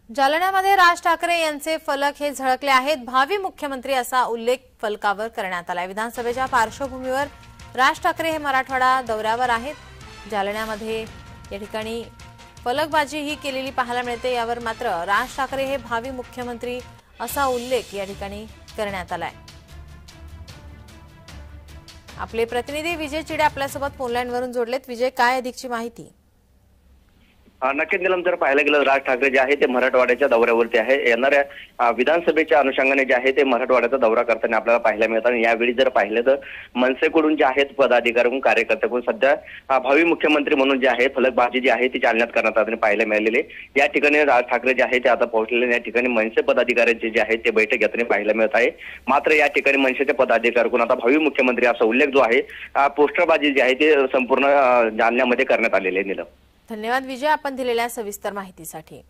जालन्यामध्ये राज ठाकरे यांचे फलक हे झळकले आहेत। भावी मुख्यमंत्री असा उल्लेख फलकावर करण्यात आला। विधानसभेच्या पार्श्वभूमीवर राज ठाकरे हे मराठवाडा दौऱ्यावर आहेत। जालन्यामध्ये या ठिकाणी फलकबाजी ही केलेली पाहायला मिळते। यावर मात्र राज ठाकरे हे भावी मुख्यमंत्री असा उल्लेख या ठिकाणी करण्यात आलाय। आपले प्रतिनिधी विजय चिडे आपल्यासोबत फोन लाईन वरून जोडलेत। विजय, काय अधिकची माहिती? नक्कीच निलम, जर पाहायला गेलं राज ठाकरे जे आहे ते मराठवाड्याच्या दौऱ्यावरती आहे। येणाऱ्या विधानसभेच्या अनुषंगाने जे आहे ते मराठवाड्याचा दौरा करताना आपल्याला पाहायला मिळतात। आणि यावेळी जर पाहिलं तर मनसेकडून जे आहेत पदाधिकाऱ्यांकडून कार्यकर्त्यांकडून सध्या भावी मुख्यमंत्री म्हणून जे आहे फलकबाजी जी आहे ती चालण्यात करण्यात आली पाहायला मिळालेली। या ठिकाणी राज ठाकरे जे आहे ते आता पोहोचलेले। या ठिकाणी मनसे पदाधिकाऱ्यांचे जे आहे ते बैठक घेताना पाहायला मिळत आहे। मात्र या ठिकाणी मनसेच्या पदाधिकाऱ्यांकडून आता भावी मुख्यमंत्री असा उल्लेख जो आहे पोस्टरबाजी जी आहे ते संपूर्ण जालन्यामध्ये करण्यात आलेली आहे। निलम, धन्यवाद विजय, आपण दिलेल्या सविस्तर माहितीसाठी।